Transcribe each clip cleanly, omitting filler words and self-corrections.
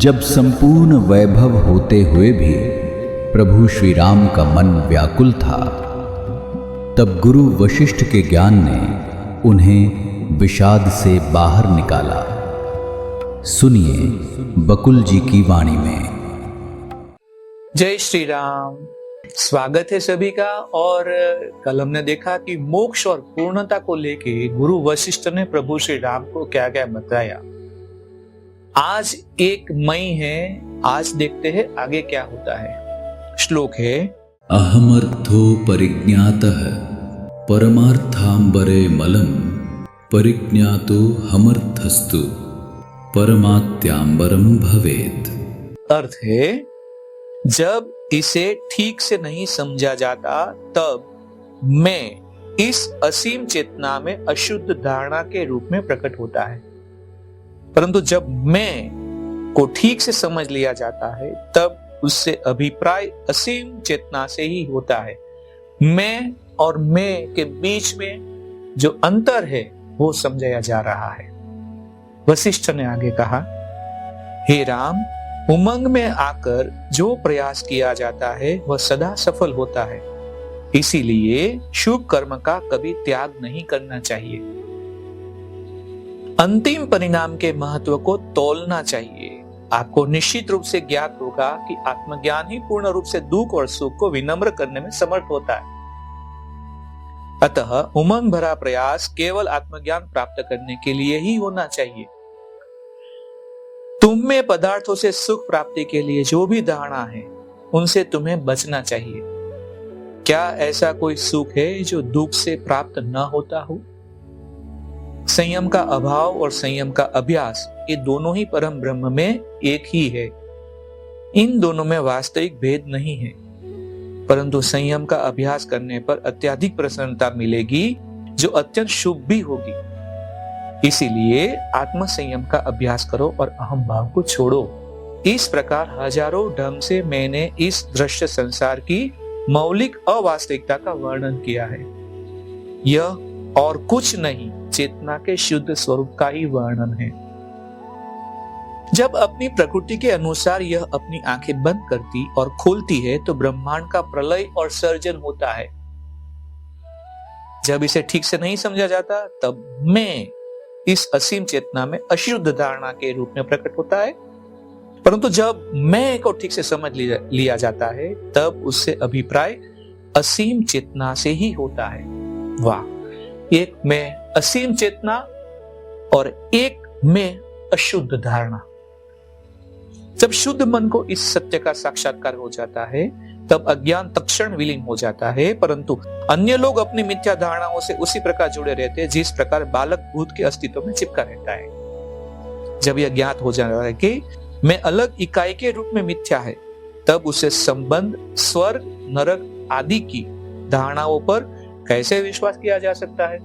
जब संपूर्ण वैभव होते हुए भी प्रभु श्री राम का मन व्याकुल था, तब गुरु वशिष्ठ के ज्ञान ने उन्हें विषाद से बाहर निकाला। सुनिए बकुल जी की वाणी में। जय श्री राम। स्वागत है सभी का। और कल हमने देखा कि मोक्ष और पूर्णता को लेके गुरु वशिष्ठ ने प्रभु श्री राम को क्या क्या बताया। आज 1 मई है। आज देखते हैं आगे क्या होता है। श्लोक है, अहमर्थो परिज्ञातः परमार्थांबरे मलम परिज्ञातो हमर्थस्तु परमात्यांबरम भवेत्। अर्थ है, जब इसे ठीक से नहीं समझा जाता तब मैं इस असीम चेतना में अशुद्ध धारणा के रूप में प्रकट होता है, परंतु जब मैं को ठीक से समझ लिया जाता है तब उससे अभिप्राय असीम चेतना से ही होता है। मैं और मैं के बीच में जो अंतर है वो समझाया जा रहा है। वशिष्ठ ने आगे कहा, हे राम, उमंग में आकर जो प्रयास किया जाता है वह सदा सफल होता है, इसीलिए शुभ कर्म का कभी त्याग नहीं करना चाहिए। अंतिम परिणाम के महत्व को तौलना चाहिए। आपको निश्चित रूप से ज्ञात होगा कि आत्मज्ञान ही पूर्ण रूप से दुख और सुख को विनम्र करने में समर्थ होता है। अतः उमंग भरा प्रयास केवल आत्मज्ञान प्राप्त करने के लिए ही होना चाहिए। तुम में पदार्थों से सुख प्राप्ति के लिए जो भी धारणा है उनसे तुम्हें बचना चाहिए। क्या ऐसा कोई सुख है जो दुख से प्राप्त न होता हो? संयम का अभाव और संयम का अभ्यास, ये दोनों ही परम ब्रह्म में एक ही है। इन दोनों में वास्तविक भेद नहीं है, परंतु संयम का अभ्यास करने पर अत्यधिक प्रसन्नता मिलेगी जो अत्यंत शुभ भी होगी। इसीलिए आत्म संयम का अभ्यास करो और अहम भाव को छोड़ो। इस प्रकार हजारों ढंग से मैंने इस दृश्य संसार की मौलिक अवास्तविकता का वर्णन किया है। यह और कुछ नहीं, चेतना के शुद्ध स्वरूप का ही वर्णन है। जब अपनी प्रकृति के अनुसार यह अपनी आंखें बंद करती और खोलती है तो ब्रह्मांड का प्रलय और सर्जन होता है। जब इसे ठीक से नहीं समझा जाता तब मैं इस असीम चेतना में अशुद्ध धारणा के रूप में प्रकट होता है, परंतु जब मैं को ठीक से समझ लिया जाता है तब उससे अभिप्राय असीम चेतना से ही होता है। वाह! एक में असीम चेतना और एक में अशुद्ध धारणा। जब शुद्ध मन को इस सत्य का साक्षात्कार हो जाता है तब अज्ञान तत्क्षण विलीन हो जाता है, परंतु अन्य लोग अपनी मिथ्या धारणाओं से उसी प्रकार जुड़े रहते हैं जिस प्रकार बालक भूत के अस्तित्व में चिपका रहता है। जब यह ज्ञात हो जाता है कि मैं अलग इकाई के रूप में मिथ्या है, तब उसे संबंध, स्वर्ग, नरक आदि की धारणाओं पर कैसे विश्वास किया जा सकता है?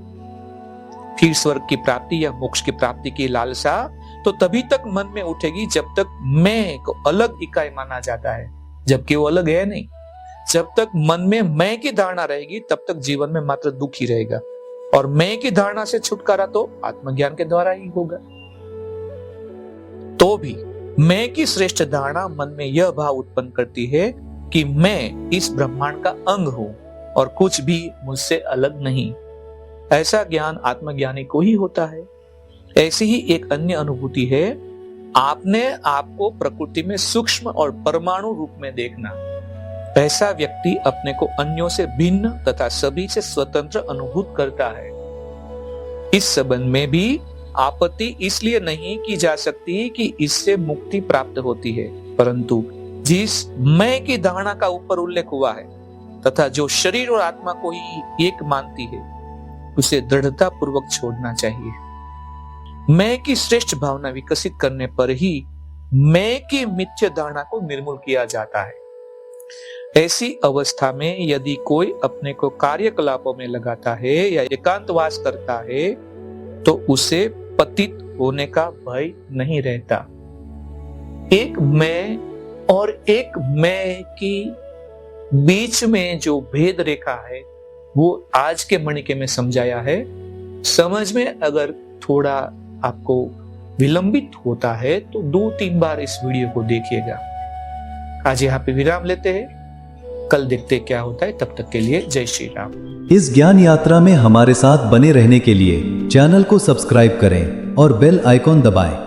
फिर स्वर्ग की प्राप्ति या मोक्ष की प्राप्ति की लालसा तो तभी तक मन में उठेगी जब तक मैं को अलग इकाई माना जाता है, जबकि वो अलग है नहीं। जब तक मन में मैं की धारणा रहेगी तब तक जीवन में मात्र दुख ही रहेगा, और मैं की धारणा से छुटकारा तो आत्मज्ञान के द्वारा ही होगा। तो भी मैं की श्रेष्ठ धारणा मन में यह भाव उत्पन्न करती है कि मैं इस ब्रह्मांड का अंग हूं और कुछ भी मुझसे अलग नहीं। ऐसा ज्ञान आत्मज्ञानी को ही होता है। ऐसी ही एक अन्य अनुभूति है, आपने आपको प्रकृति में सूक्ष्म और परमाणु रूप में देखना। ऐसा व्यक्ति अपने को अन्यों से भिन्न तथा सभी से स्वतंत्र अनुभूत करता है। इस संबंध में भी आपत्ति इसलिए नहीं की जा सकती कि इससे मुक्ति प्राप्त होती है, परंतु जिस मैं की धारणा का ऊपर उल्लेख हुआ है तथा जो शरीर और आत्मा को ही एक मानती है, उसे दृढ़ता पूर्वक छोड़ना चाहिए। मैं की श्रेष्ठ भावना विकसित करने पर ही मैं की मिथ्या धारणा को निर्मूल किया जाता है। ऐसी अवस्था में यदि कोई अपने को कार्यकलापों में लगाता है या एकांतवास करता है तो उसे पतित होने का भय नहीं रहता। एक मैं और एक मैं की बीच में जो भेद रेखा है वो आज के मणिके में समझाया है। समझ में अगर थोड़ा आपको विलंबित होता है तो 2-3 बार इस वीडियो को देखिएगा। आज यहाँ पे विराम लेते हैं, कल देखते क्या होता है। तब तक के लिए जय श्री राम। इस ज्ञान यात्रा में हमारे साथ बने रहने के लिए चैनल को सब्सक्राइब करें और बेल आइकॉन दबाएं।